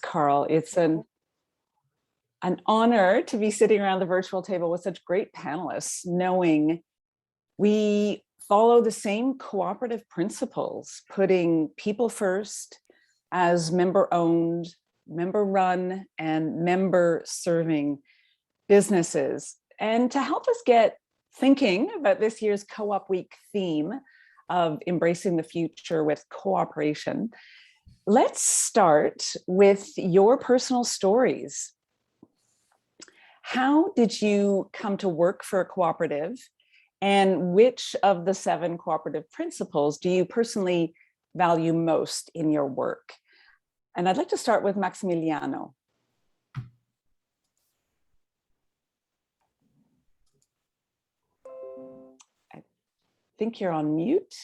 Carl. It's an honor to be sitting around the virtual table with such great panelists, knowing we follow the same cooperative principles, putting people first as member-owned, member-run, and member-serving businesses. And to help us get thinking about this year's Co-op Week theme of embracing the future with cooperation, let's start with your personal stories. How did you come to work for a cooperative, and which of the 7 cooperative principles do you personally value most in your work? And I'd like to start with Maximiliano. I think you're on mute.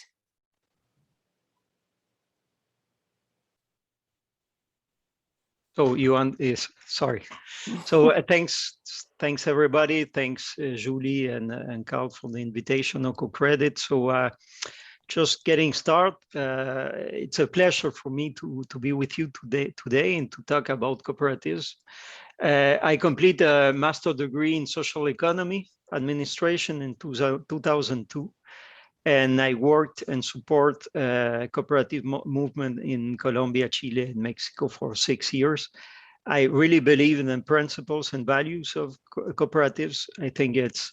So you want is sorry. So thanks everybody. Thanks Julie and Carl for the invitation on Oikocredit. So just getting started. It's a pleasure for me to be with you today and to talk about cooperatives. I complete a master's degree in social economy administration in 2002. And I worked and support cooperative movement in Colombia, Chile, and Mexico for 6 years. I really believe in the principles and values of cooperatives. I think it's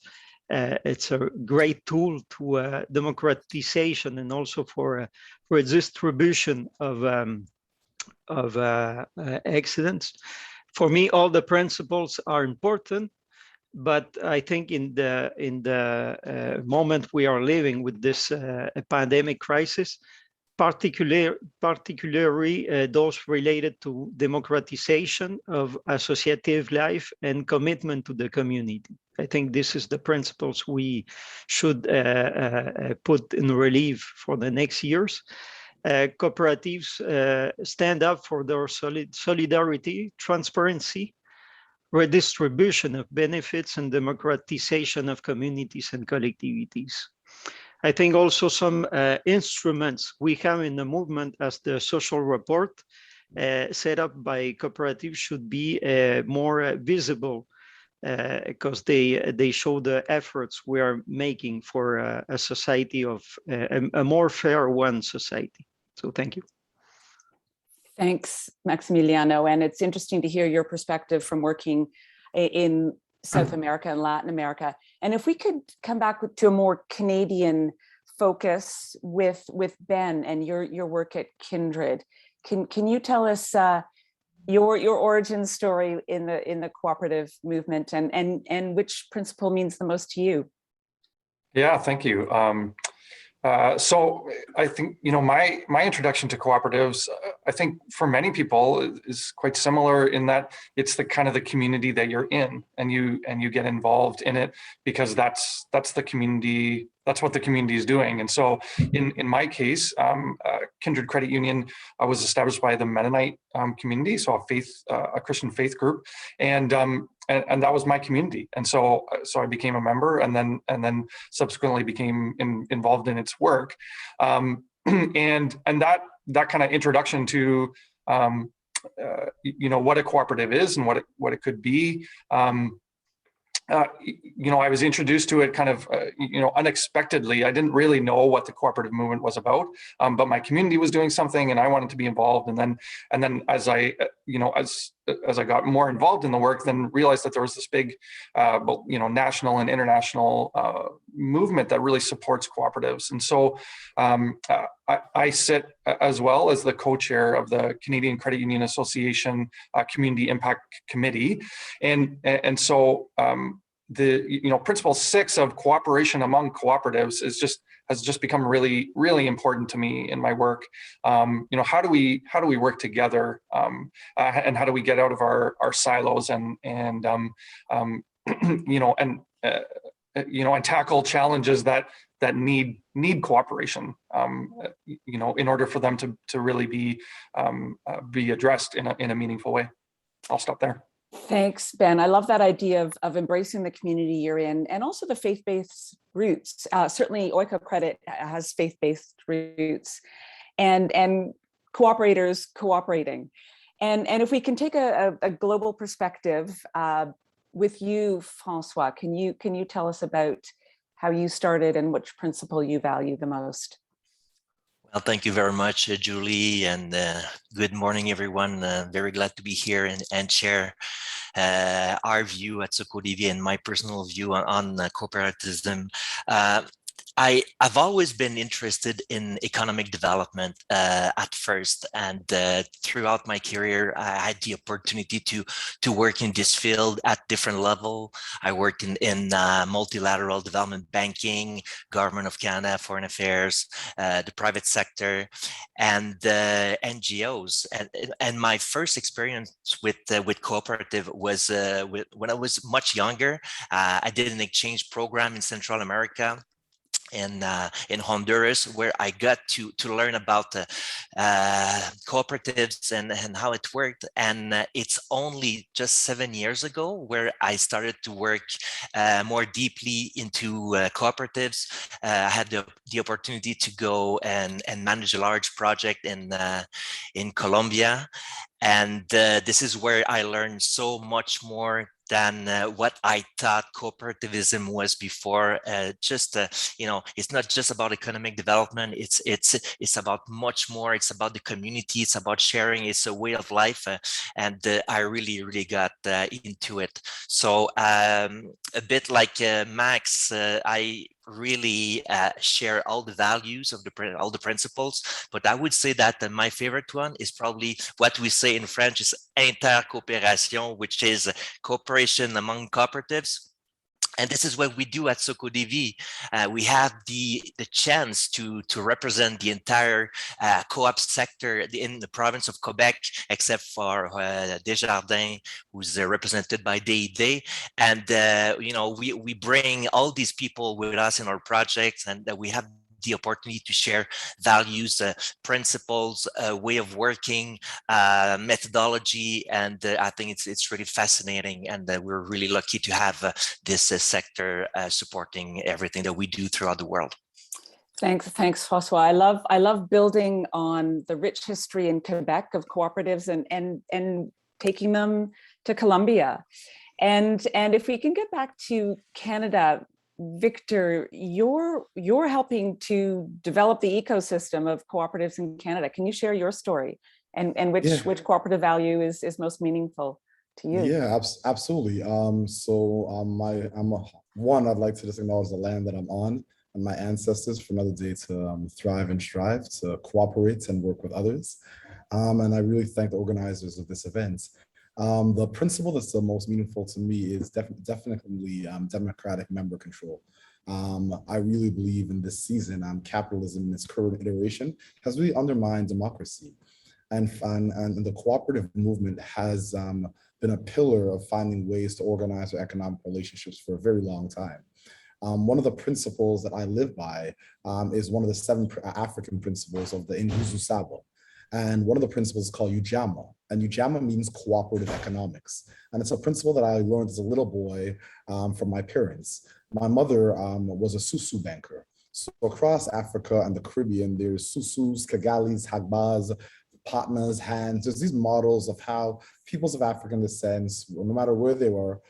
a great tool to democratization and also for a distribution of excellence. For me, all the principles are important. But I think in the moment we are living with this pandemic crisis, particularly those related to democratization of associative life and commitment to the community. I think this is the principles we should put in relief for the next years. Cooperatives stand up for their solidarity, transparency, redistribution of benefits, and democratization of communities and collectivities. I think also some instruments we have in the movement as the social report set up by cooperatives should be more visible because they show the efforts we are making for a society of a more fair one society. So thank you. Thanks, Maximiliano. And it's interesting to hear your perspective from working in South America and Latin America. And if we could come back to a more Canadian focus with Ben and your work at Kindred. Can you tell us your origin story in the cooperative movement and which principle means the most to you? Yeah, thank you. So I think, my introduction to cooperatives, I think for many people is quite similar in that it's the kind of the community that you're in and you get involved in it because that's the community, that's what the community is doing. And so in my case, Kindred Credit Union was established by the Mennonite community, so a Christian faith group. And that was my community, and so I became a member, and then subsequently became involved in its work, and that kind of introduction to what a cooperative is and what it could be. I was introduced to it kind of, unexpectedly. I didn't really know what the cooperative movement was about, but my community was doing something, and I wanted to be involved. And then as I got more involved in the work, then realized that there was this big, national and international movement that really supports cooperatives. And so I sit as well as the co-chair of the Canadian Credit Union Association Community Impact Committee, and so the principle 6 of cooperation among cooperatives has just become really, really important to me in my work. How do we work together, and how do we get out of our silos and tackle challenges that need cooperation, in order for them to really be addressed in a meaningful way. I'll stop there. Thanks, Ben. I love that idea of embracing the community you're in and also the faith-based roots. Certainly Oikocredit has faith-based roots and cooperators cooperating. And if we can take a global perspective with you, François, can you tell us about how you started and which principle you value the most? Well, thank you very much, Julie, and good morning, everyone. Very glad to be here and share our view at SOCODEVI and my personal view on cooperativism. I've always been interested in economic development at first, and throughout my career, I had the opportunity to work in this field at different level. I worked in multilateral development banking, Government of Canada, Foreign Affairs, the private sector, and NGOs. And my first experience with cooperative was when I was much younger. I did an exchange program in Central America, in Honduras, where I got to learn about cooperatives and how it worked. And it's only just 7 years ago where I started to work more deeply into cooperatives. I had the opportunity to go and manage a large project in Colombia. And this is where I learned so much more than what I thought cooperativism was before. It's not just about economic development. It's about much more. It's about the community. It's about sharing. It's a way of life, and I really got into it. So a bit like Max, I really share all the values of all the principles, but I would say that my favorite one is probably what we say in French is intercoopération, which is cooperation among cooperatives. And this is what we do at SOCODEVI. We have the chance to represent the entire co-op sector in the province of Quebec, except for Desjardins, who's represented by DID. And we bring all these people with us in our projects, and we have the opportunity to share values, principles, way of working, methodology, and I think it's really fascinating, and we're really lucky to have this sector supporting everything that we do throughout the world. Thanks, François. I love building on the rich history in Quebec of cooperatives and taking them to Colombia, and if we can get back to Canada. Victor, you're helping to develop the ecosystem of cooperatives in Canada. Can you share your story and which cooperative value is most meaningful to you? Yeah, absolutely. I'd like to just acknowledge the land that I'm on and my ancestors for another day to thrive and strive, to cooperate and work with others. And I really thank the organizers of this event. The principle that's the most meaningful to me is definitely democratic member control. I really believe in this season, capitalism in its current iteration has really undermined democracy. And the cooperative movement has been a pillar of finding ways to organize our economic relationships for a very long time. One of the principles that I live by is one of the 7 African principles of the Induzu Sabo. And one of the principles is called Ujamaa. And Ujamaa means cooperative economics. And it's a principle that I learned as a little boy from my parents. My mother was a susu banker. So across Africa and the Caribbean, there's susus, kagalis, hagbas, patnas, hands. There's these models of how peoples of African descent, no matter where they were,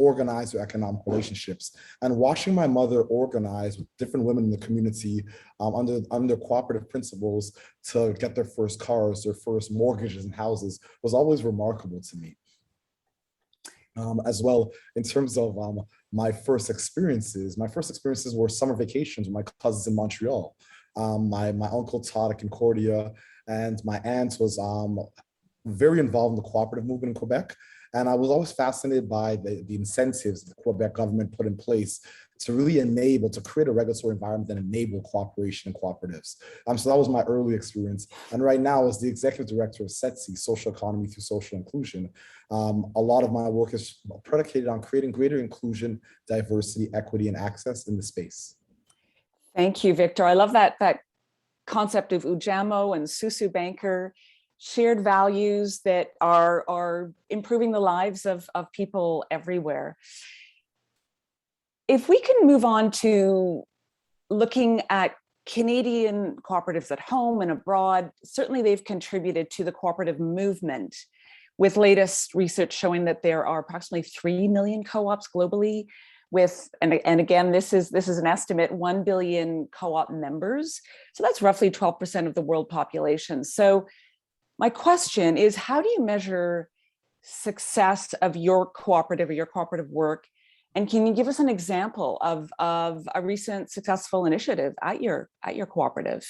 organize their economic relationships. And watching my mother organize with different women in the community under cooperative principles to get their first cars, their first mortgages and houses was always remarkable to me. As well, in terms of my first experiences were summer vacations with my cousins in Montreal. My uncle taught at Concordia, and my aunt was very involved in the cooperative movement in Quebec. And I was always fascinated by the incentives the Quebec government put in place to really create a regulatory environment that enable cooperation and cooperatives. So that was my early experience. And right now, as the executive director of SETSI, Social Economy Through Social Inclusion, a lot of my work is predicated on creating greater inclusion, diversity, equity, and access in the space. Thank you, Victor. I love that concept of Ujamaa and Susu Banker, shared values that are improving the lives of people everywhere. If we can move on to looking at Canadian cooperatives at home and abroad, certainly they've contributed to the cooperative movement, with latest research showing that there are approximately 3 million co-ops globally, with, and again, this is an estimate, 1 billion co-op members. So that's roughly 12% of the world population. So my question is, how do you measure success of your cooperative or your cooperative work? And can you give us an example of a recent successful initiative at your cooperative?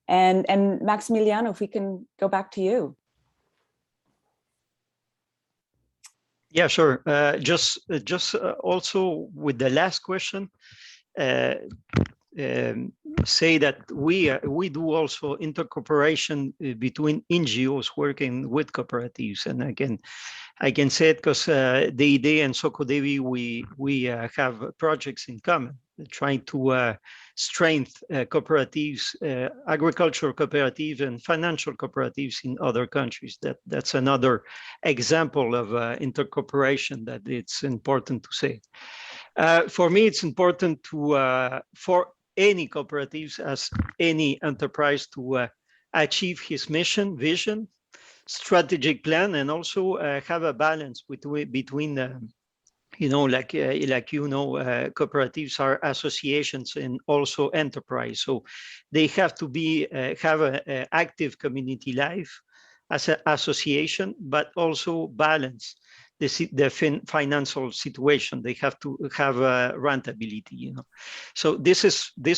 And Maximiliano, if we can go back to you. Yeah, sure. Just also with the last question, say that we do also intercooperation between NGOs working with cooperatives, and again, I can say it because DID and SOCODEVI we have projects in common, trying to strengthen cooperatives, agricultural cooperatives, and financial cooperatives in other countries. That's another example of intercooperation that it's important to say. For me, it's important to for any cooperatives, as any enterprise, to achieve his mission, vision, strategic plan, and also have a balance between cooperatives are associations and also enterprise. So they have to be have an active community life as an association, but also balance the financial situation. They have to have rentability, So this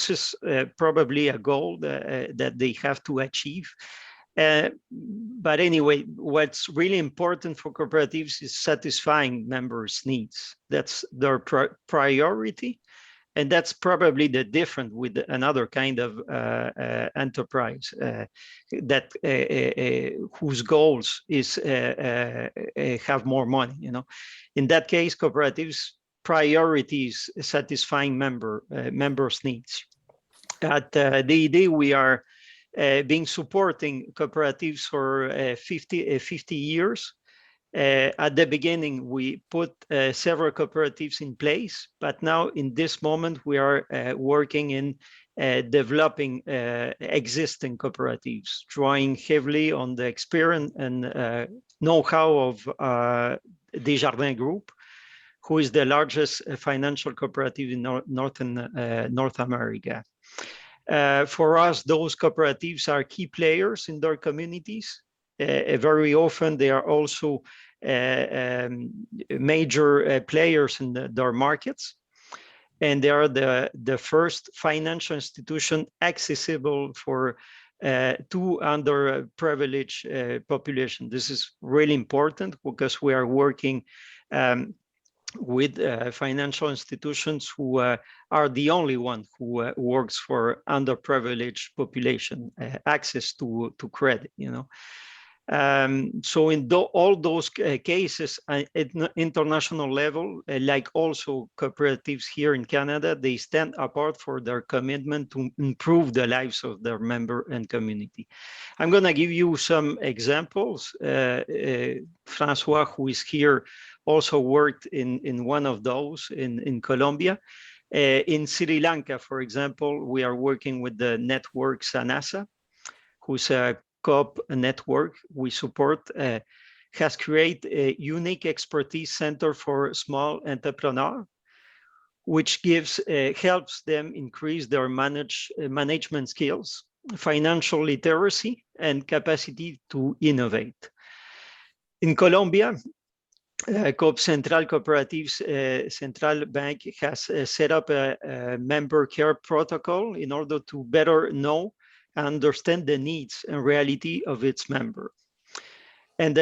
is probably a goal that they have to achieve. But anyway, what's really important for cooperatives is satisfying members' needs. That's their priority. And that's probably the difference with another kind of enterprise whose goals is have more money. In that case, cooperatives' priorities satisfying members' needs. At DID, we are been supporting cooperatives for 50 years. At the beginning, we put several cooperatives in place, but now in this moment, we are working in developing existing cooperatives, drawing heavily on the experience and know-how of Desjardins Group, who is the largest financial cooperative in North America. For us, those cooperatives are key players in their communities. Very often, they are also major players in their markets, and they are the first financial institution accessible for to underprivileged population. This is really important because we are working with financial institutions who are the only one who works for underprivileged population, access to credit, So in all those cases, at international level, like also cooperatives here in Canada, they stand apart for their commitment to improve the lives of their member and community. I'm going to give you some examples. François, who is here, also worked in one of those in Colombia. In Sri Lanka, for example, we are working with the network Sanasa, who's a co-op network we support, has created a unique expertise center for small entrepreneurs, which helps them increase their management skills, financial literacy, and capacity to innovate. In Colombia, Coop Central Cooperatives Central Bank has set up a member care protocol in order to better know and understand the needs and reality of its member. And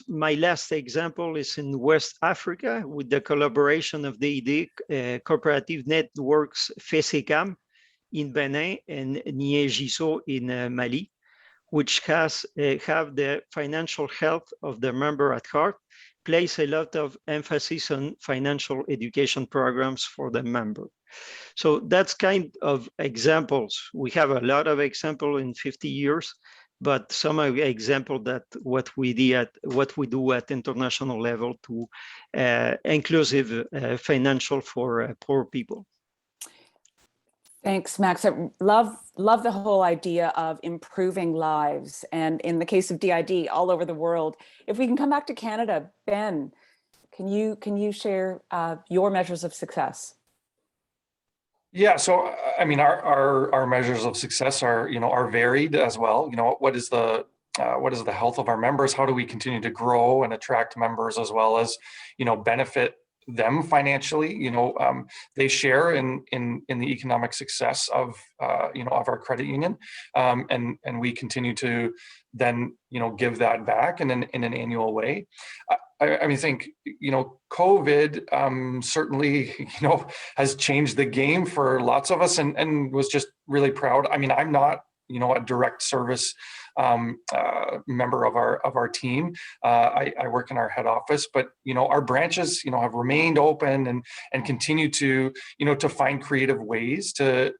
my last example is in West Africa with the collaboration of the cooperative networks FESECAM in Benin and Niegiso in Mali, which have the financial health of the member at heart, place a lot of emphasis on financial education programs for the member. So that's kind of examples. We have a lot of examples in 50 years, but some of the examples that what we do at international level to inclusive financial for poor people. Thanks, Max. I love the whole idea of improving lives. And in the case of DID all over the world, if we can come back to Canada, Ben, can you share your measures of success? Yeah, so I mean, our measures of success are, are varied as well. What is the health of our members? How do we continue to grow and attract members, as well as, benefit them financially? They share in the economic success of of our credit union, and we continue to then give that back in an annual way. I mean, I think COVID certainly has changed the game for lots of us, and was just really proud. I mean, I'm not a direct service member of our team. I work in our head office, but our branches have remained open and continue to to find creative ways to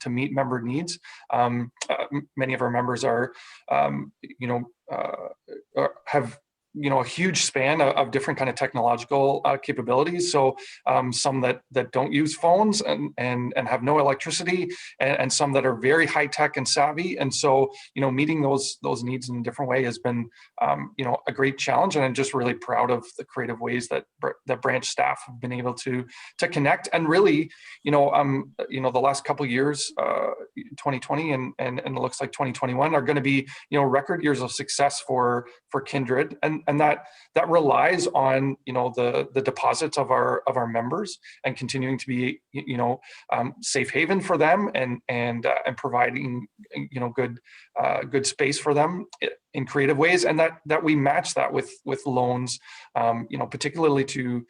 meet member needs. Many of our members are have a huge span of different kind of technological capabilities. So some that don't use phones and have no electricity, and some that are very high tech and savvy. And so meeting those needs in a different way has been a great challenge. And I'm just really proud of the creative ways that branch staff have been able to connect. And really, the last couple of years, 2020 and it looks like 2021 are going to be record years of success for Kindred, and that relies on the deposits of our members, and continuing to be safe haven for them, and providing good space for them in creative ways, and that we match that with loans, particularly to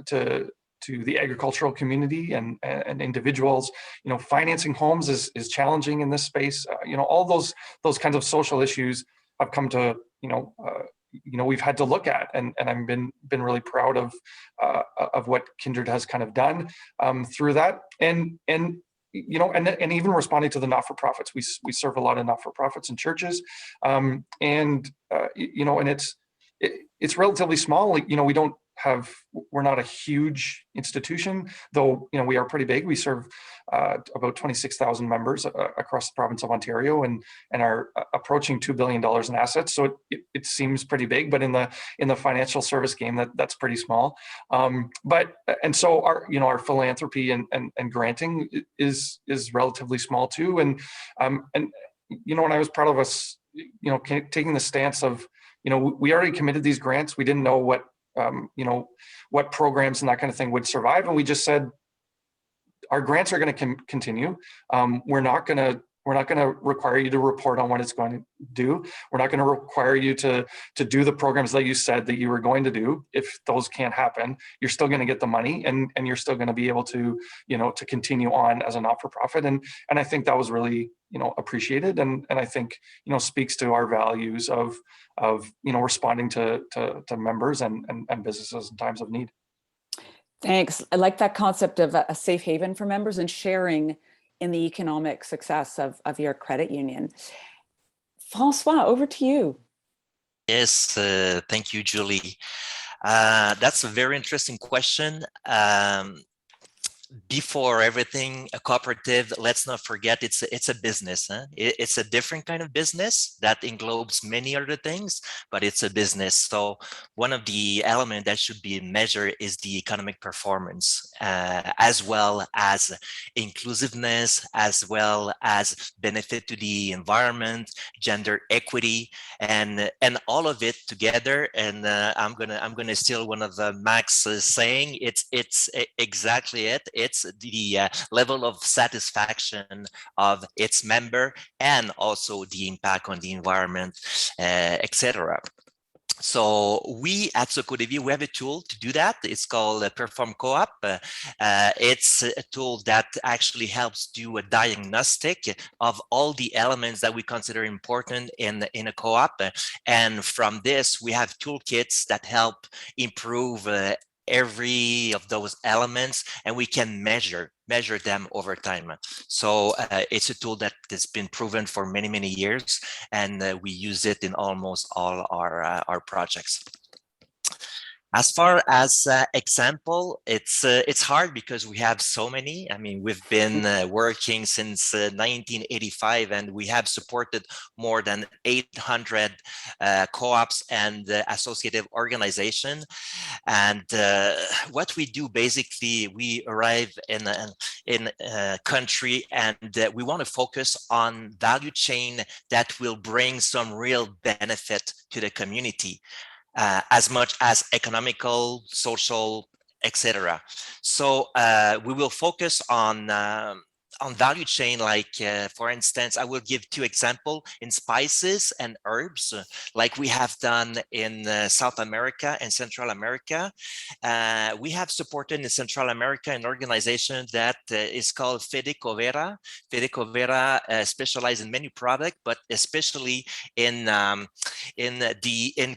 the agricultural community and individuals. Financing homes is challenging in this space. All those kinds of social issues have come to we've had to look at, and I've been really proud of what Kindred has kind of done through that, and even responding to the not-for-profits. We serve a lot of not-for-profits and churches, and it's relatively small. We're not a huge institution, though we are pretty big. We serve about 26,000 members across the province of Ontario, and are approaching $2 billion in assets. So it seems pretty big, but in the financial service game, that's pretty small. So our philanthropy and granting is relatively small too. And when I was proud of us, taking the stance of we already committed these grants. We didn't know what programs and that kind of thing would survive. And we just said, our grants are going to continue. We're not going to require you to report on what it's going to do. We're not going to require you to do the programs that you said that you were going to do. If those can't happen, you're still going to get the money, and you're still going to be able to, to continue on as a not-for-profit. And I think that was really, appreciated. And I think, speaks to our values of responding to members and businesses in times of need. Thanks. I like that concept of a safe haven for members and sharing in the economic success of your credit union. François, over to you. Yes, thank you, Julie. That's a very interesting question. Before everything, a cooperative, let's not forget, it's a business. Huh? It's a different kind of business that englobes many other things, but it's a business. So one of the elements that should be measured is the economic performance, as well as inclusiveness, as well as benefit to the environment, gender equity, and all of it together. And I'm gonna steal one of Max's saying. It's exactly it. It's the level of satisfaction of its member, and also the impact on the environment, etc. So we at SOCODEVI, we have a tool to do that. It's called Perform Co-op. It's a tool that actually helps do a diagnostic of all the elements that we consider important in a co-op. And from this, we have toolkits that help improve every of those elements, and we can measure them over time. So it's a tool that has been proven for many years, and we use it in almost all our projects. As far as example, it's hard because we have so many. I mean, we've been working since 1985, and we have supported more than 800 co-ops and associative organizations. And what we do basically, we arrive in a country, and we want to focus on value chain that will bring some real benefit to the community. As much as economical, social, etc. So we will focus on value chain, like for instance, I will give 2 examples in spices and herbs, like we have done in South America and Central America. We have supported in Central America an organization that is called Fede Covera. Fede Covera specializes in many products, but especially in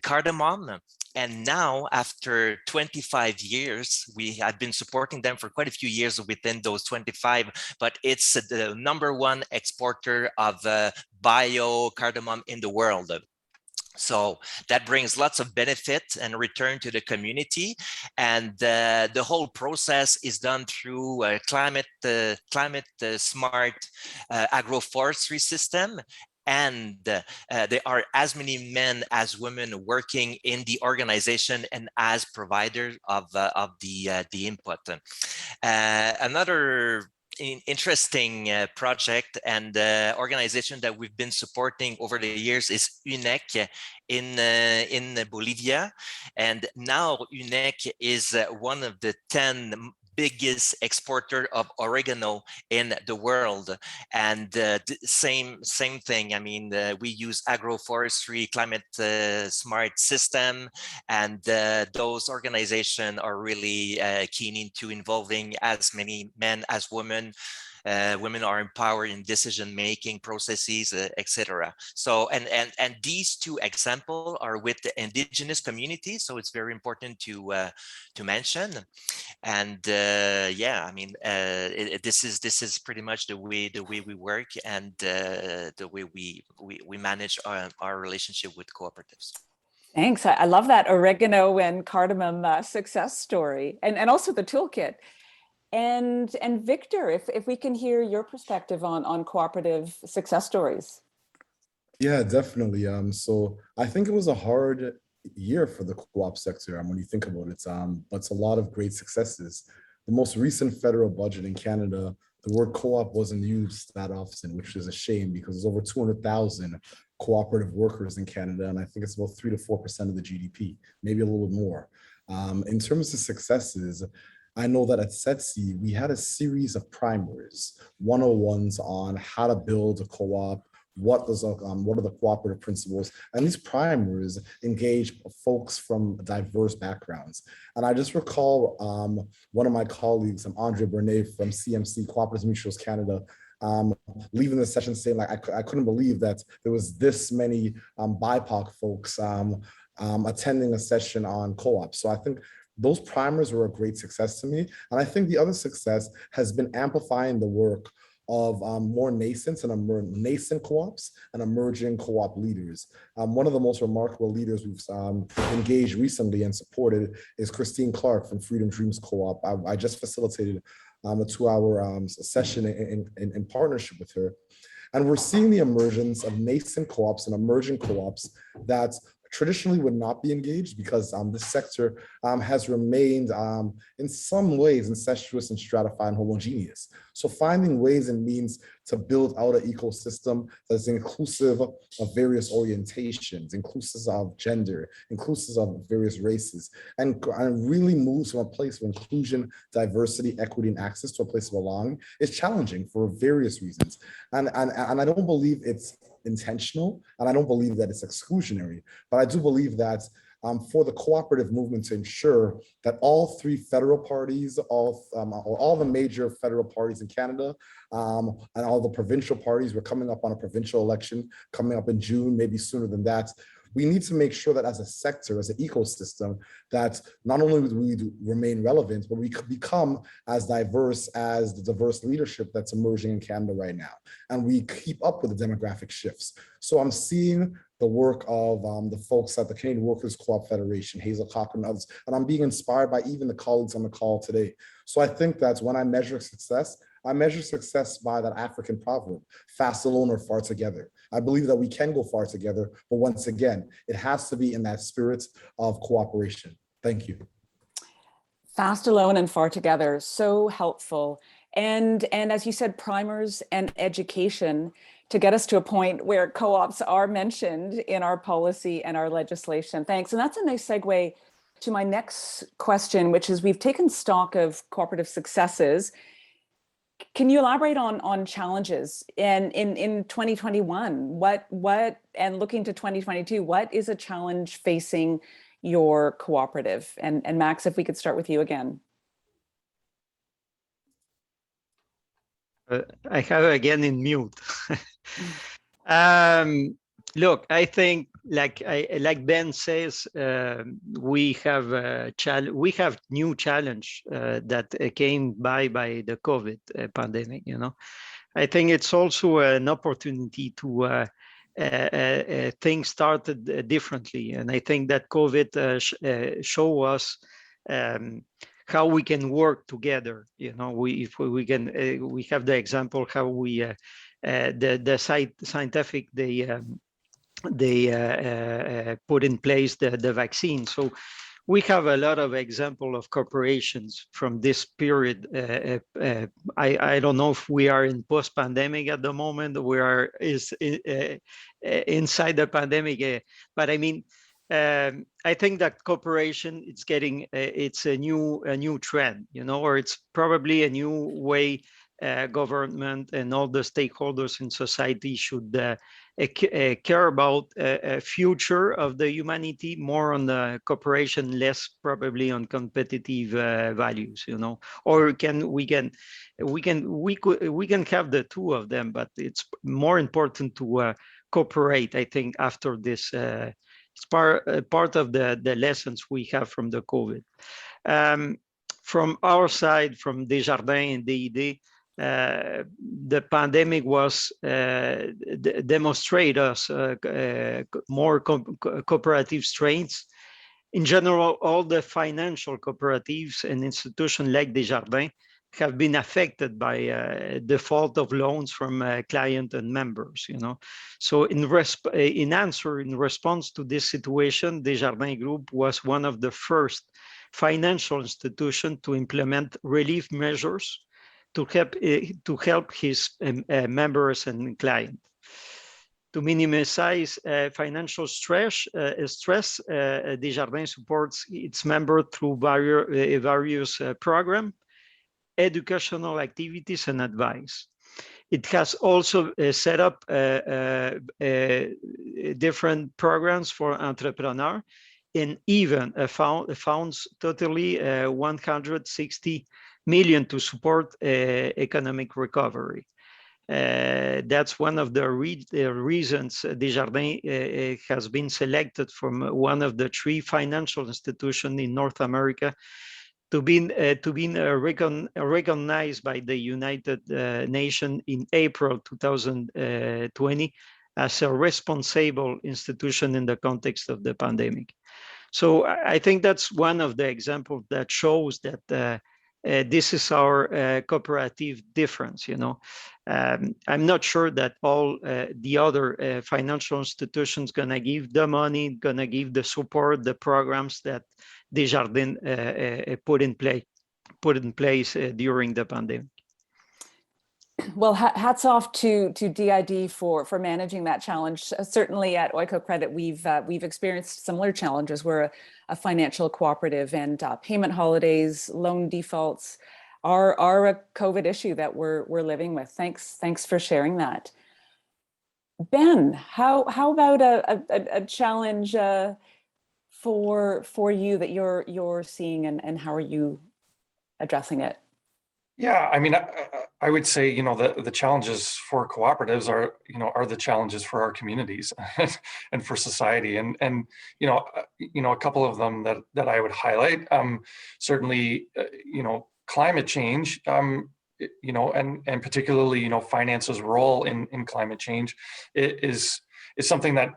cardamom. And now, after 25 years, we have been supporting them for quite a few years within those 25, but it's the #1 exporter of bio cardamom in the world. So that brings lots of benefit and return to the community. And the whole process is done through a climate smart agroforestry system. And there are as many men as women working in the organization and as providers of the input. Another interesting project and organization that we've been supporting over the years is UNEC in Bolivia. And now UNEC is one of the 10 biggest exporter of oregano in the world. And same thing. I mean, we use agroforestry, climate smart system, and those organizations are really keen into involving as many men as women. Women are empowered in decision-making processes, etc. So, and these 2 examples are with the indigenous communities, so it's very important to mention. And yeah, I mean, this is pretty much the way we work and the way we manage our relationship with cooperatives. Thanks. I love that oregano and cardamom success story, and also the toolkit. And Victor, if we can hear your perspective on cooperative success stories. Yeah, definitely. So I think it was a hard year for the co-op sector when you think about it, but it's a lot of great successes. The most recent federal budget in Canada, the word co-op wasn't used that often, which is a shame because there's over 200,000 cooperative workers in Canada, and I think it's about 3 to 4% of the GDP, maybe a little bit more. In terms of successes, I know that at SETC, we had a series of primers, 101s on how to build a co-op, what are the cooperative principles, and these primers engage folks from diverse backgrounds. And I just recall one of my colleagues, Andre Bernet from CMC, Cooperatives Mutuals Canada, leaving the session saying, like, I couldn't believe that there was this many BIPOC folks attending a session on co-ops. So I think those primers were a great success to me. And I think the other success has been amplifying the work of more nascent co-ops and emerging co-op leaders. One of the most remarkable leaders we've engaged recently and supported is Christine Clark from Freedom Dreams Co-op. I just facilitated a 2-hour session in partnership with her. And we're seeing the emergence of nascent co-ops and emerging co-ops that traditionally would not be engaged because this sector has remained in some ways incestuous and stratified and homogeneous. So finding ways and means to build out an ecosystem that's inclusive of various orientations, inclusive of gender, inclusive of various races, and really moves from a place of inclusion, diversity, equity, and access to a place of belonging is challenging for various reasons. And I don't believe it's intentional, and I don't believe that it's exclusionary, but I do believe that for the cooperative movement to ensure that all 3 federal parties, all the major federal parties in Canada, and all the provincial parties, we're coming up on a provincial election coming up in June, maybe sooner than that. We need to make sure that as a sector, as an ecosystem, that not only do we remain relevant, but we could become as diverse as the diverse leadership that's emerging in Canada right now. And we keep up with the demographic shifts. So I'm seeing the work of the folks at the Canadian Workers Co-op Federation, Hazel Cochran and others, and I'm being inspired by even the colleagues on the call today. So I think that's when I measure success by that African proverb, fast alone or far together. I believe that we can go far together, but once again, it has to be in that spirit of cooperation. Thank you. Fast alone and far together, so helpful. And as you said, primers and education to get us to a point where co-ops are mentioned in our policy and our legislation. Thanks. And that's a nice segue to my next question, which is we've taken stock of cooperative successes. Can you elaborate on challenges and in 2021? What and looking to 2022, what is a challenge facing your cooperative? And Max, if we could start with you again. I have again in mute. Look, I think like Ben says, we have new challenge that came by the COVID pandemic. You know, I think it's also an opportunity to things started differently, and I think that COVID show us how we can work together. You know, we have the example how we the scientific they put in place the vaccine. So we have a lot of example of corporations from this period. I don't know if we are in post-pandemic at the moment. We are inside the pandemic, but I mean. I think that cooperation it's getting it's a new trend, you know, or it's probably a new way government and all the stakeholders in society should care about a future of the humanity, more on the cooperation, less probably on competitive values, you know. Or we can have the two of them, but it's more important to cooperate. I think after this. It's part of the lessons we have from the COVID. From our side, from Desjardins and DID, the pandemic was demonstrate us more cooperative strengths. In general, all the financial cooperatives and institutions like Desjardins have been affected by default of loans from client and members, you know. So in response to this situation, Desjardins Group was one of the first financial institutions to implement relief measures to help his members and clients. To minimize financial stress, Desjardins supports its members through various programs, educational activities and advice. It has also set up different programs for entrepreneurs and even founds totally 160 million to support economic recovery. That's one of the reasons Desjardins has been selected from one of the 3 financial institutions in North America to be recognized by the United Nations in April 2020 as a responsible institution in the context of the pandemic. So I think that's one of the examples that shows that this is our cooperative difference. You know, I'm not sure that all the other financial institutions gonna give the money, gonna give the support, the programs that Desjardins put in place during the pandemic. Well, hats off to DID for managing that challenge. Certainly at Oikocredit, we've experienced similar challenges. We're a financial cooperative, and payment holidays, loan defaults are a COVID issue that we're living with. Thanks for sharing that. Ben, how about a challenge for you that you're seeing, and how are you addressing it? Yeah, I mean, I would say, you know, the challenges for cooperatives are the challenges for our communities and for society, and you know, a couple of them that I would highlight. Certainly, you know, climate change, you know, and particularly, you know, finance's role in climate change is something that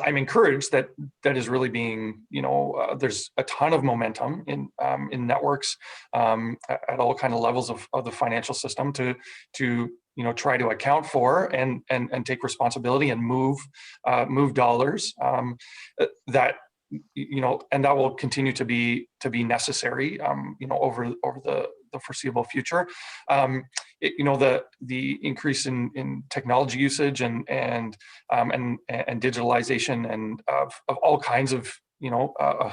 I'm encouraged that is really being, there's a ton of momentum in networks at all kind of levels of the financial system to try to account for and take responsibility and move dollars that and that will continue to be necessary over the foreseeable future. The increase in technology usage and digitalization and of all kinds of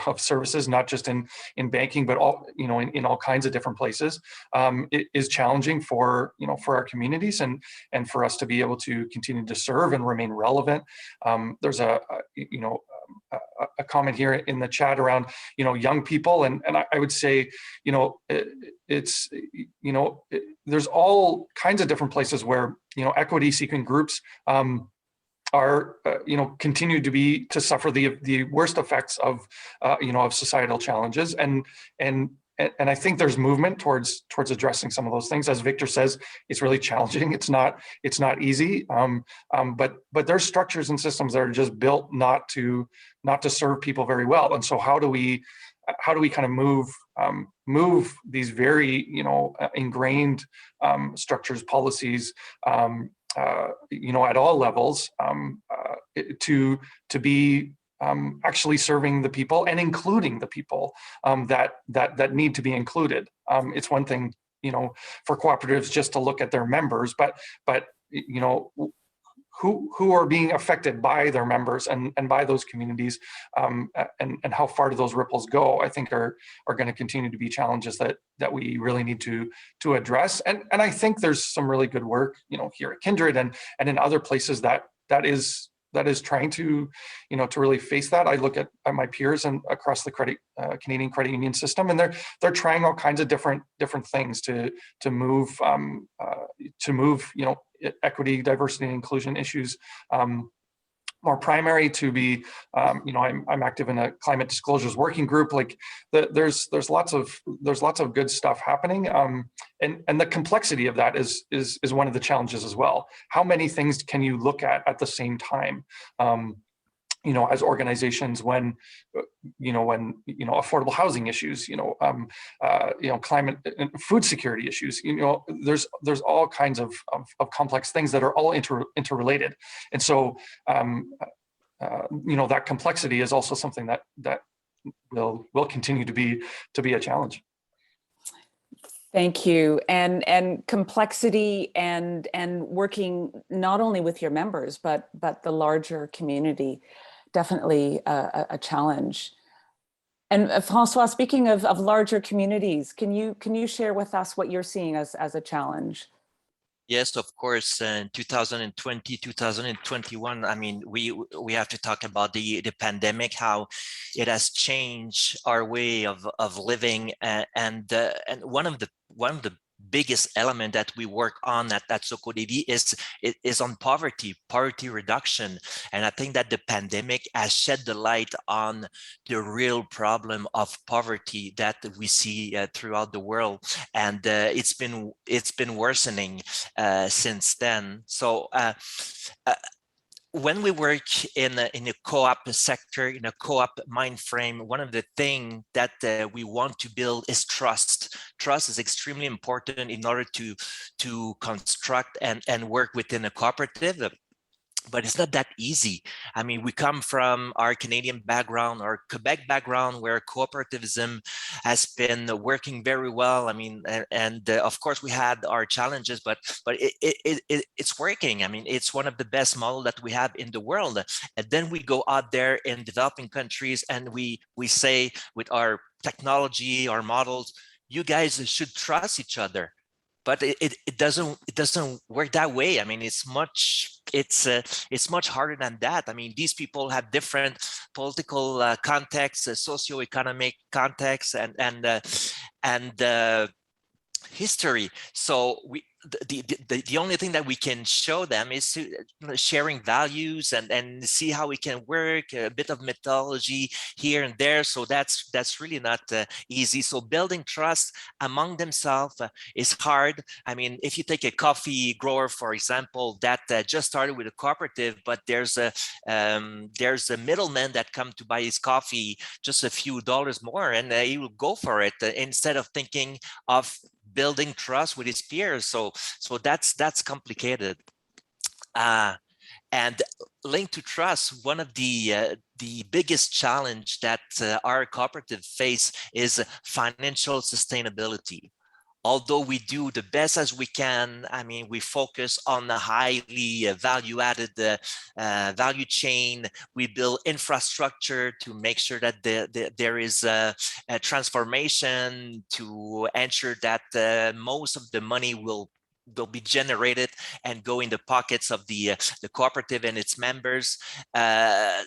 of services, not just in banking, but all in all kinds of different places, it is challenging for our communities and for us to be able to continue to serve and remain relevant. There's a comment here in the chat around young people, and I would say it's there's all kinds of different places where equity seeking groups are continue to suffer the worst effects of of societal challenges, and I think there's movement towards addressing some of those things. As Victor says, it's really challenging. It's not easy. But there's structures and systems that are just built not to serve people very well. And so how do we kind of move these very ingrained structures, policies, at all levels, to be actually serving the people and including the people that need to be included. It's one thing, for cooperatives just to look at their members, but who are being affected by their members and by those communities, and how far do those ripples go, I think are going to continue to be challenges that we really need to address. And I think there's some really good work, here at Kindred and in other places that is trying to really face that. I look at my peers and across the Canadian credit union system, and they're trying all kinds of different things to move equity, diversity, and inclusion issues more primary, to be I'm active in a climate disclosures working group. Like there's lots of good stuff happening, and the complexity of that is one of the challenges as well. How many things can you look at the same time, as organizations, when affordable housing issues, climate and food security issues, there's all kinds of complex things that are all interrelated. And so, that complexity is also something that will continue to be a challenge. Thank you. And complexity and working not only with your members, but the larger community, definitely a challenge. And François, speaking of larger communities, can you share with us what you're seeing as a challenge? Yes, of course. In 2020, 2021, I mean, we have to talk about the pandemic, how it has changed our way of living, and one of the biggest element that we work on at SOCODEVI is on poverty reduction. And I think that the pandemic has shed the light on the real problem of poverty that we see throughout the world, and it's been worsening since then. So when we work in a co-op sector, in a co-op mind frame, one of the things that we want to build is trust. Trust is extremely important in order to construct and work within a cooperative. But it's not that easy. I mean, we come from our Canadian background, our Quebec background, where cooperativism has been working very well. I mean, and of course we had our challenges, but it's working. I mean, it's one of the best models that we have in the world. And then we go out there in developing countries and we say with our technology, our models, you guys should trust each other. But it doesn't work that way. I mean, it's much harder than that. I mean, these people have different political contexts, socioeconomic contexts, and history. So the only thing that we can show them is sharing values and see how we can work, a bit of methodology here and there. So that's really not easy. So building trust among themselves is hard. I mean, if you take a coffee grower, for example, that just started with a cooperative, but there's a middleman that come to buy his coffee just a few dollars more, and he will go for it instead of thinking of building trust with his peers. So that's complicated. And linked to trust, one of the biggest challenge that our cooperative face is financial sustainability. Although we do the best as we can, I mean, we focus on the highly value-added value chain. We build infrastructure to make sure that there is a transformation to ensure that most of the money will be generated and go in the pockets of the cooperative and its members.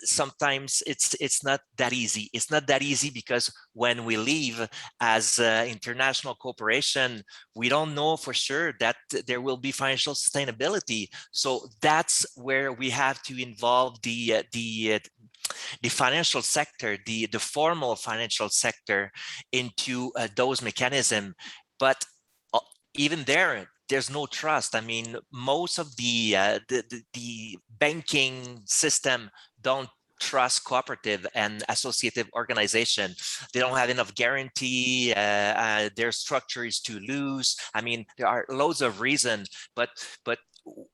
Sometimes it's not that easy. It's not that easy because when we leave as international corporation, we don't know for sure that there will be financial sustainability. So that's where we have to involve the financial sector, the formal financial sector into those mechanisms. But even there's no trust. I mean, most of the banking system don't trust cooperative and associative organization. They don't have enough guarantee. Their structure is too loose. I mean, there are loads of reasons, but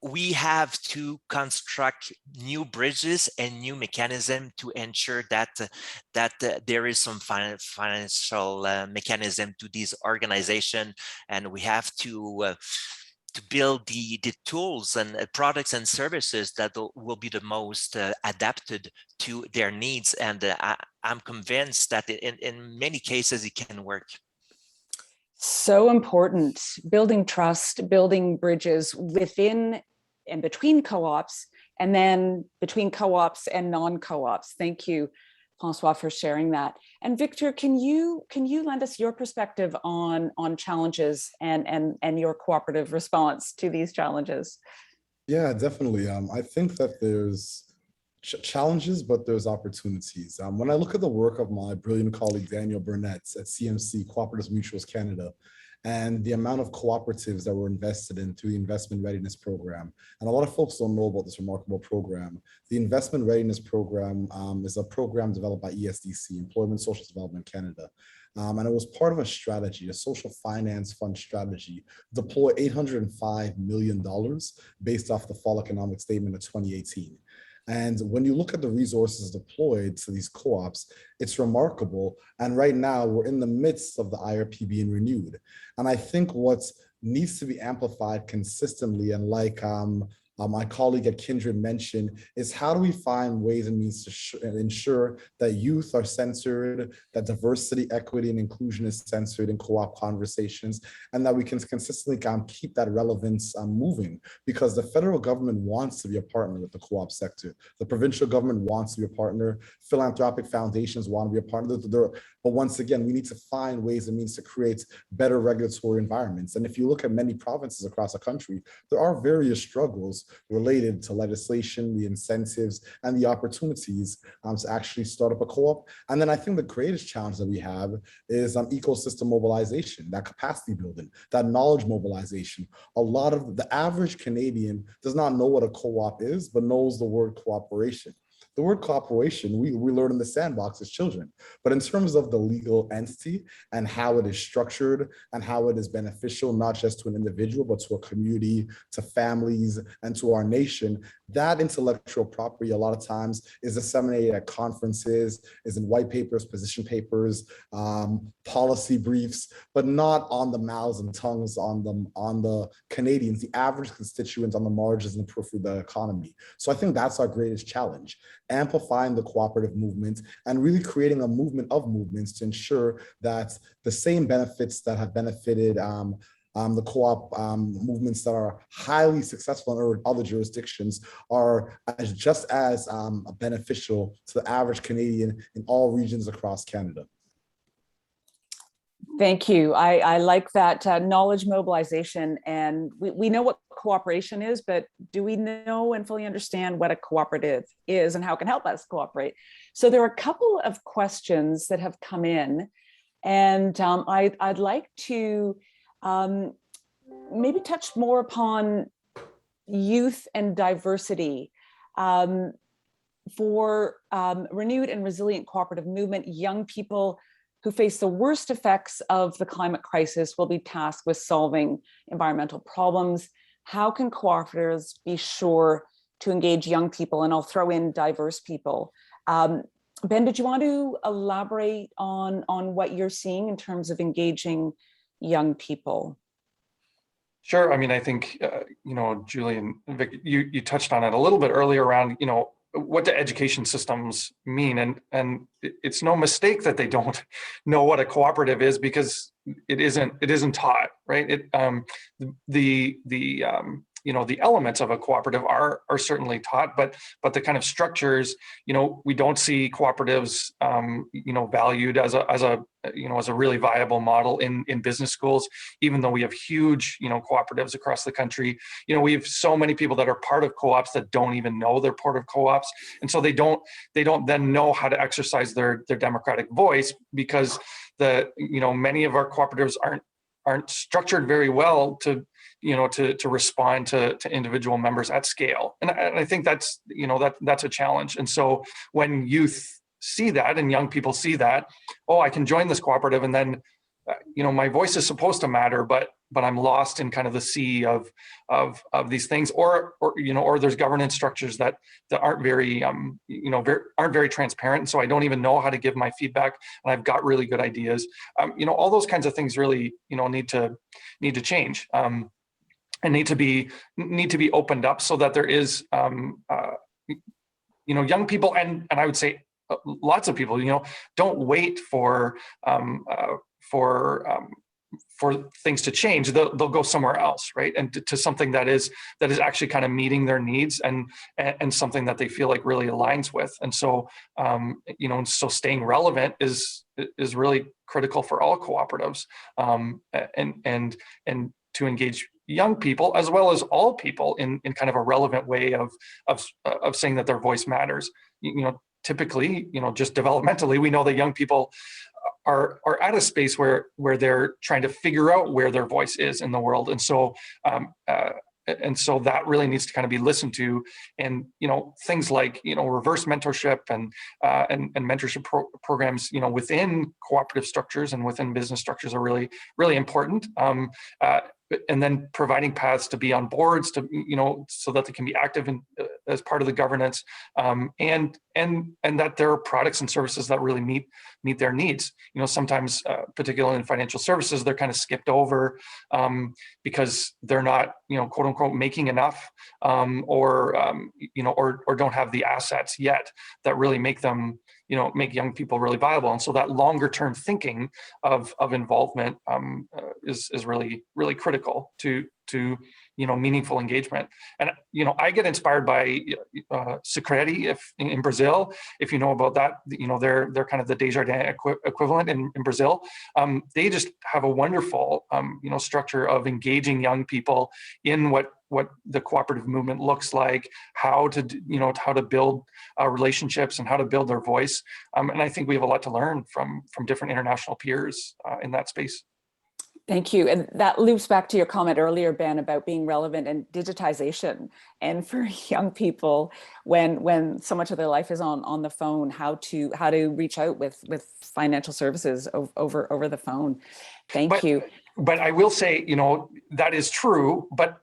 we have to construct new bridges and new mechanism to ensure that there is some financial mechanism to these organizations, and we have to build the tools and products and services that will be the most adapted to their needs. And I'm convinced that in many cases it can work. So important, building trust, building bridges within and between co-ops, and then between co-ops and non-co-ops. Thank you, François, for sharing that. And Victor, can you lend us your perspective on challenges and your cooperative response to these challenges? Yeah, definitely. I think that there's challenges, but there's opportunities. When I look at the work of my brilliant colleague, Daniel Burnett at CMC, Cooperatives Mutuals Canada, and the amount of cooperatives that were invested in through the Investment Readiness Program. And a lot of folks don't know about this remarkable program. The Investment Readiness Program is a program developed by ESDC, Employment Social Development Canada. And it was part of a strategy, a social finance fund strategy, deploy $805 million based off the Fall Economic Statement of 2018. And when you look at the resources deployed to these co-ops, it's remarkable. And right now we're in the midst of the IRP being renewed. And I think what needs to be amplified consistently, and like my colleague at Kindred mentioned, is how do we find ways and means to ensure that youth are censored, that diversity, equity, and inclusion is censored in co-op conversations, and that we can consistently keep that relevance moving, because the federal government wants to be a partner with the co-op sector. The provincial government wants to be a partner. Philanthropic foundations want to be a partner. But once again, we need to find ways and means to create better regulatory environments. And if you look at many provinces across the country, there are various struggles related to legislation, the incentives, and the opportunities to actually start up a co-op. And then I think the greatest challenge that we have is ecosystem mobilization, that capacity building, that knowledge mobilization. A lot of the average Canadian does not know what a co-op is, but knows the word cooperation. The word cooperation, we learn in the sandbox as children, but in terms of the legal entity and how it is structured and how it is beneficial, not just to an individual, but to a community, to families, and to our nation, that intellectual property a lot of times is disseminated at conferences, is in white papers, position papers, policy briefs, but not on the mouths and tongues on the Canadians, the average constituent on the margins and the periphery of the economy. So I think that's our greatest challenge, amplifying the cooperative movement and really creating a movement of movements to ensure that the same benefits that have benefited the co-op movements that are highly successful in other jurisdictions are just as beneficial to the average Canadian in all regions across Canada. Thank you. I like that knowledge mobilization, and we know what cooperation is, but do we know and fully understand what a cooperative is and how it can help us cooperate? So there are a couple of questions that have come in, and I'd like to maybe touch more upon youth and diversity. For renewed and resilient cooperative movement, young people who face the worst effects of the climate crisis will be tasked with solving environmental problems. How can cooperatives be sure to engage young people? And I'll throw in diverse people. Ben, did you want to elaborate on what you're seeing in terms of engaging young people? Sure. I mean, I think, Julie and Vic, you touched on it a little bit earlier around, what the education systems mean. And it's no mistake that they don't know what a cooperative is, because it isn't taught, right? The elements of a cooperative are certainly taught, but the kind of structures, we don't see cooperatives, valued as a really viable model in business schools, even though we have huge, cooperatives across the country. We have so many people that are part of co-ops that don't even know they're part of co-ops. And so they don't then know how to exercise their democratic voice, because many of our cooperatives aren't structured very well to respond to individual members at scale. And I think that's a challenge. And so when youth see that and young people see that, oh, I can join this cooperative, and then my voice is supposed to matter, but I'm lost in kind of the sea of these things, or there's governance structures that aren't very aren't very transparent, and so I don't even know how to give my feedback, and I've got really good ideas. All those kinds of things really need to change, and need to be opened up, so that there is young people, and I would say lots of people don't wait for things to change. They'll go somewhere else, right? And to something that is actually kind of meeting their needs, and something that they feel like really aligns with. And so so staying relevant is really critical for all cooperatives, and to engage young people as well as all people in kind of a relevant way of saying that their voice matters. Typically, just developmentally, we know that young people are at a space where they're trying to figure out where their voice is in the world. And so that really needs to kind of be listened to. And things like reverse mentorship and mentorship programs within cooperative structures and within business structures are really, really important. And then providing paths to be on boards, to so that they can be active as part of the governance, and that there are products and services that really meet their needs. Sometimes, particularly in financial services, they're kind of skipped over because they're not quote unquote making enough, or don't have the assets yet that really make them make young people really viable. And so that longer term thinking of involvement is really, really critical to meaningful engagement. And I get inspired by SOCODEVI in Brazil. If you know about that, they're kind of the Desjardins equivalent in Brazil. They just have a wonderful structure of engaging young people in what the cooperative movement looks like, how to build relationships and how to build their voice. And I think we have a lot to learn from different international peers in that space. Thank you. And that loops back to your comment earlier, Ben, about being relevant and digitization. And for young people, when so much of their life is on the phone, how to reach out with financial services over the phone. Thank you. But I will say, that is true, but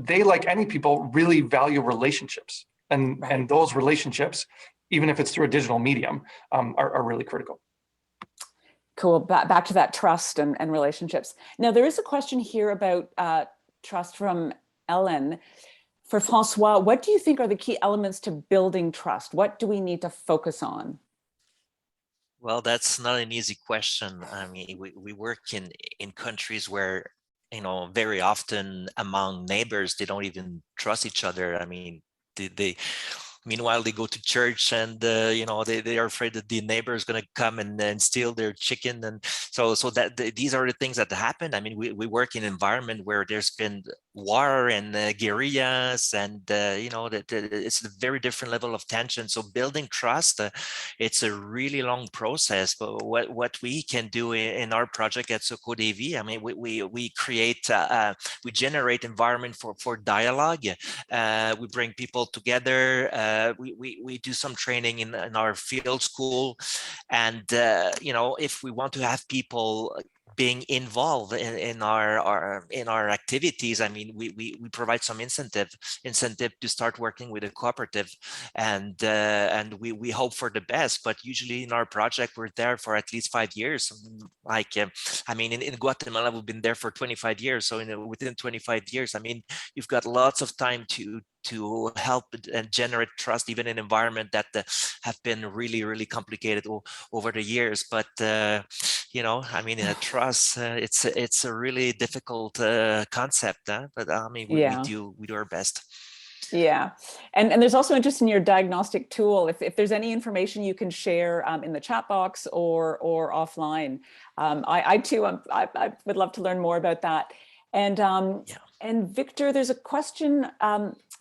they, like any people, really value relationships. And, right. And those relationships, even if it's through a digital medium, are really critical. Cool. Back to that trust and relationships. Now, there is a question here about trust from Ellen. For François, what do you think are the key elements to building trust? What do we need to focus on? Well, that's not an easy question. I mean, we work in countries where, very often among neighbors, they don't even trust each other. I mean, Meanwhile, they go to church and they are afraid that the neighbor is going to come and steal their chicken, and so these are the things that happen. I mean, we work in an environment where there's been war and guerrillas, and it's a very different level of tension. So building trust, it's a really long process. But what we can do in our project at SOCODEVI, I mean, we create we generate environment for dialogue. We bring people together. We do some training in our field school, and if we want to have people being involved in our activities, I mean, we provide some incentive to start working with a cooperative, and we hope for the best. But usually in our project, we're there for at least 5 years. Like, I mean, in Guatemala, we've been there for 25 years. So within 25 years, I mean, you've got lots of time to help and generate trust, even in an environment that have been really, really complicated over the years. But I mean, trust, it's a really difficult concept, but I mean, we do our best. Yeah, and there's also interest in your diagnostic tool. If there's any information you can share in the chat box or offline, I too I would love to learn more about that. And Victor, there's a question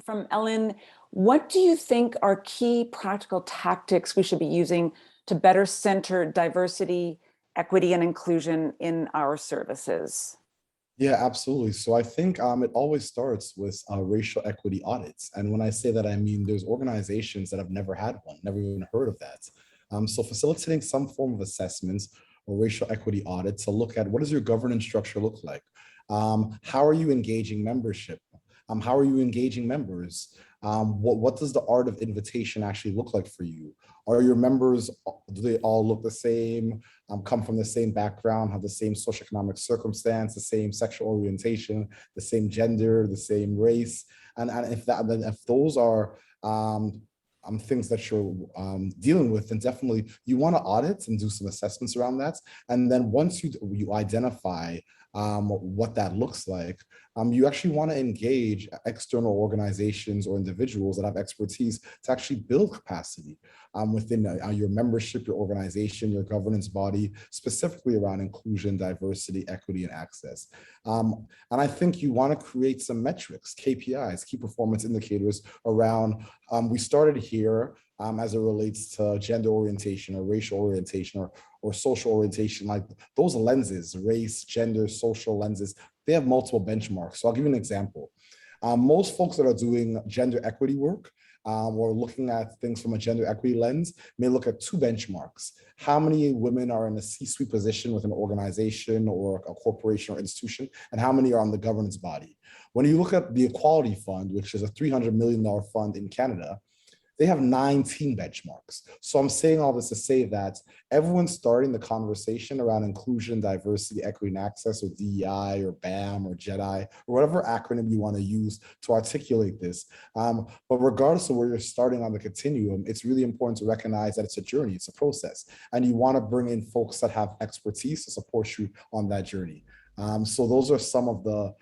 from Ellen. What do you think are key practical tactics we should be using to better center diversity, equity, and inclusion in our services? Yeah, absolutely. So I think it always starts with racial equity audits. And when I say that, I mean there's organizations that have never had one, never even heard of that. So facilitating some form of assessments or racial equity audit to look at what does your governance structure look like? How are you engaging membership? How are you engaging members? What does the art of invitation actually look like for you? Are your members, do they all look the same, come from the same background, have the same socioeconomic circumstance, the same sexual orientation, the same gender, the same race? And if those are things that you're dealing with, then definitely you want to audit and do some assessments around that. And then once you identify what that looks like, you actually want to engage external organizations or individuals that have expertise to actually build capacity within your membership, your organization, your governance body, specifically around inclusion, diversity, equity, and access. And I think you want to create some metrics, KPIs, key performance indicators around, we started here as it relates to gender orientation or racial orientation or social orientation, like those lenses, race, gender, social lenses, they have multiple benchmarks. So I'll give you an example. Most folks that are doing gender equity work or looking at things from a gender equity lens may look at two benchmarks. How many women are in a C-suite position with an organization or a corporation or institution, and how many are on the governance body? When you look at the Equality Fund, which is a $300 million fund in Canada, they have 19 benchmarks. So I'm saying all this to say that everyone's starting the conversation around inclusion, diversity, equity, and access, or DEI, or BAM, or JEDI, or whatever acronym you want to use to articulate this. But regardless of where you're starting on the continuum, it's really important to recognize that it's a journey, it's a process. And you want to bring in folks that have expertise to support you on that journey. So those are some of the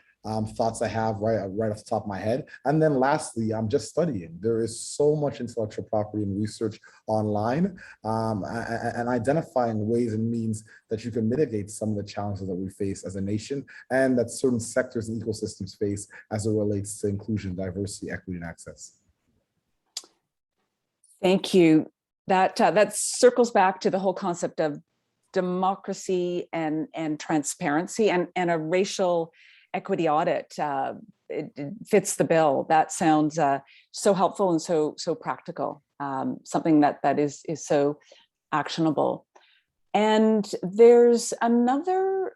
thoughts I have right off the top of my head. And then lastly, I'm just studying. There is so much intellectual property and research online, and identifying ways and means that you can mitigate some of the challenges that we face as a nation and that certain sectors and ecosystems face as it relates to inclusion, diversity, equity, and access. Thank you. That circles back to the whole concept of democracy and transparency, and a racial equity audit. It fits the bill. That sounds so helpful and so practical. Something that is so actionable. And there's another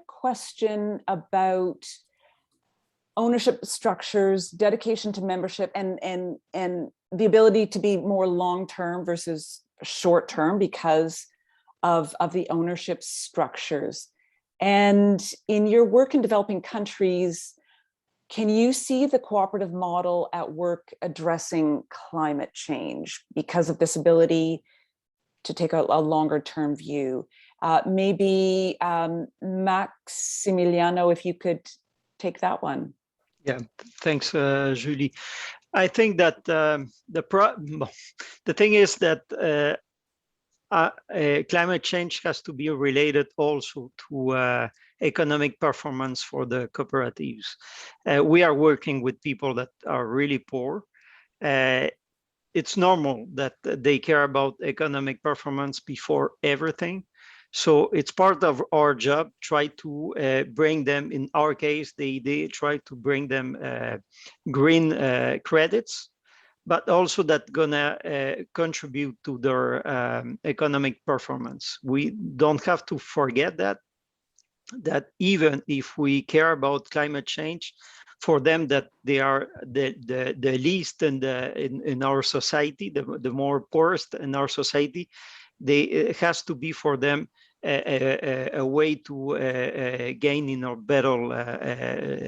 question about ownership structures, dedication to membership, and the ability to be more long-term versus short-term because of the ownership structures. And in your work in developing countries, can you see the cooperative model at work addressing climate change because of this ability to take a longer term view? Maybe Maximiliano, if you could take that one. Yeah, thanks, Julie. I think that the thing is that climate change has to be related also to economic performance for the cooperatives. We are working with people that are really poor. It's normal that they care about economic performance before everything. So it's part of our job, try to bring them, in our case, they try to bring them green credits, but also that gonna contribute to their economic performance. We don't have to forget that even if we care about climate change, for them that they are the least in our society, the more poorest in our society, it has to be for them a way to gain in a better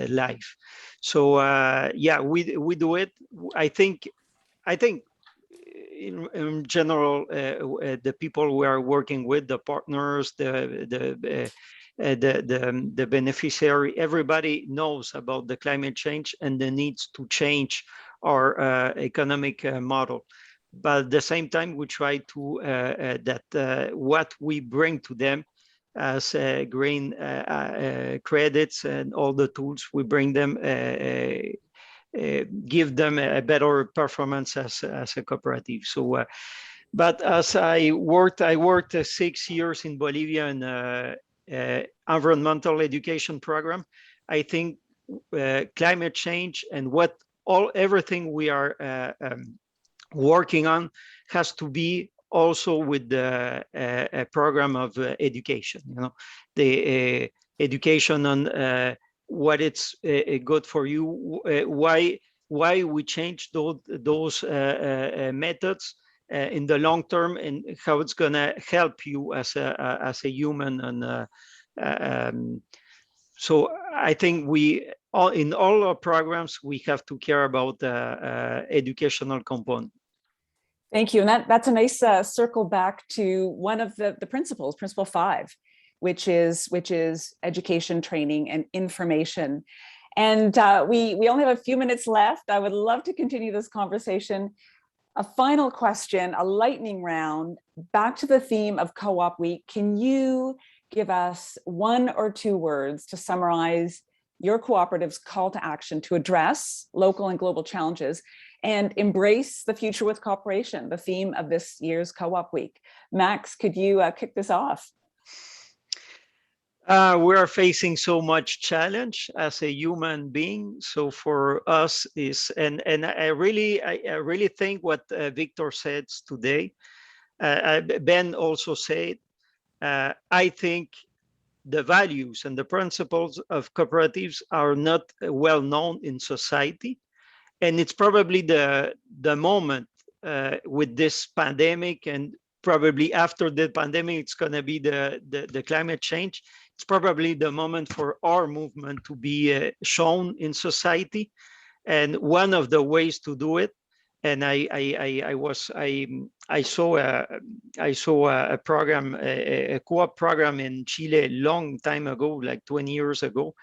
life. So yeah, we do it. I think in general, the people we are working with, the partners, the beneficiary, everybody knows about the climate change and the needs to change our economic model. But at the same time, we try to what we bring to them as green credits and all the tools we bring them, give them a better performance as a cooperative. So, but as I worked 6 years in Bolivia in environmental education program. I think climate change and everything we are working on has to be also with the program of education. You know, the education on what it's good for you, why we change those methods in the long term, and how it's gonna help you as a human. And so I think in all our programs we have to care about the educational component. Thank you, and that's a nice circle back to one of the principles, principle 5, which is education, training, and information. And we only have a few minutes left. I would love to continue this conversation. A final question, a lightning round, back to the theme of Co-op Week. Can you give us 1 or 2 words to summarize your cooperative's call to action to address local and global challenges and embrace the future with cooperation, the theme of this year's Co-op Week? Max, could you kick this off? We are facing so much challenge as a human being. So for us and I really think what Victor said today, Ben also said, I think the values and the principles of cooperatives are not well known in society. And it's probably the moment with this pandemic, and probably after the pandemic, it's going to be the climate change. It's probably the moment for our movement to be shown in society. And one of the ways to do it, and I saw a program, a co-op program in Chile a long time ago, like 20 years ago,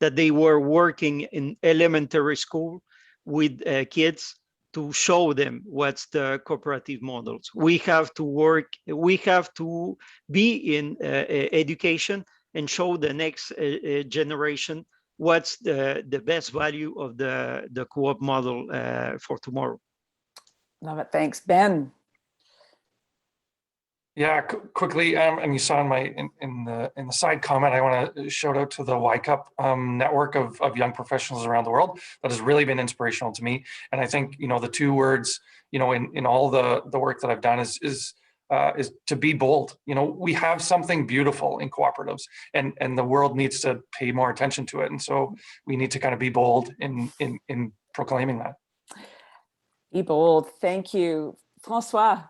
that they were working in elementary school with kids to show them what's the cooperative models. We have to be in education and show the next generation what's the best value of the co-op model for tomorrow. Love it. Thanks. Ben. Yeah, quickly, and you saw in the side comment, I want to shout out to the YCUP network of young professionals around the world that has really been inspirational to me. And I think, you know, the 2 words, you know, in all the work that I've done is to be bold. You know, we have something beautiful in cooperatives, and the world needs to pay more attention to it. And so we need to kind of be bold in proclaiming that. Be bold. Thank you. François.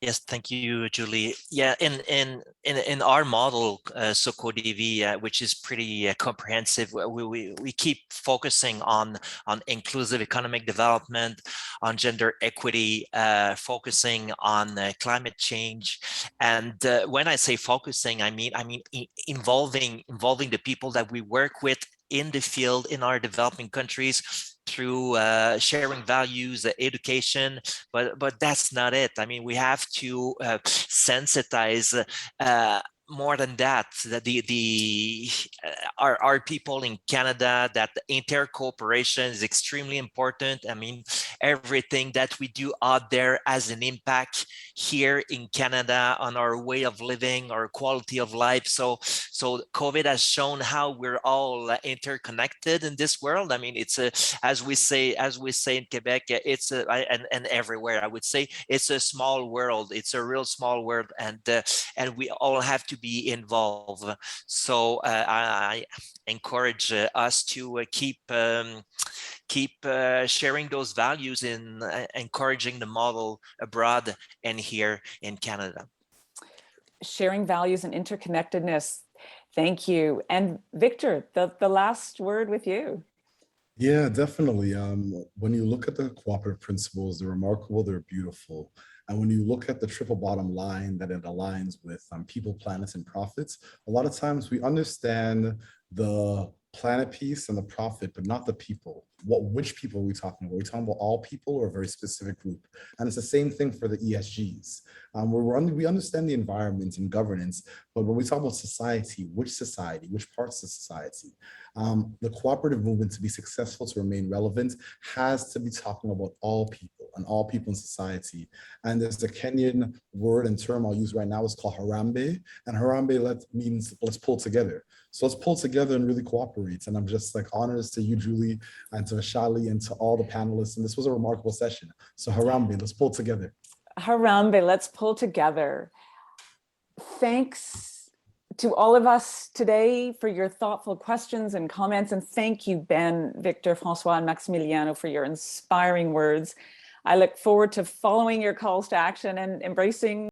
Yes, thank you, Julie. Yeah, in our model, SOCODEVI, which is pretty comprehensive, we keep focusing on inclusive economic development, on gender equity, focusing on climate change. And when I say focusing, I mean involving the people that we work with in the field in our developing countries through sharing values, education, but that's not it. I mean, we have to sensitize more than that, our people in Canada, that inter-cooperation is extremely important. I mean, everything that we do out there has an impact here in Canada on our way of living, our quality of life. So COVID has shown how we're all interconnected in this world. I mean, it's as we say in Quebec, it's and everywhere, I would say, it's a small world. It's a real small world, and we all have to be involved. So I encourage us to keep sharing those values in encouraging the model abroad and here in Canada. Sharing values and interconnectedness. Thank you. And Victor, the last word with you. Yeah, definitely. When you look at the cooperative principles, they're remarkable, they're beautiful. And when you look at the triple bottom line that it aligns with people, planets, and profits, a lot of times we understand the planet piece and the profit, but not the people. Which people are we talking about? Are we talking about all people or a very specific group? And it's the same thing for the ESGs. We understand the environment and governance, but when we talk about society, which parts of society? The cooperative movement, to be successful, to remain relevant, has to be talking about all people and all people in society. And there's a Kenyan word and term I'll use right now, it's called Harambe. And Harambe means let's pull together. So let's pull together and really cooperate. And I'm just like honors to you, Julie, and to Shali, and to all the panelists. And this was a remarkable session. So Harambe, let's pull together. Harambe, let's pull together. Thanks to all of us today for your thoughtful questions and comments. And thank you, Ben, Victor, François, and Maximiliano, for your inspiring words. I look forward to following your calls to action and embracing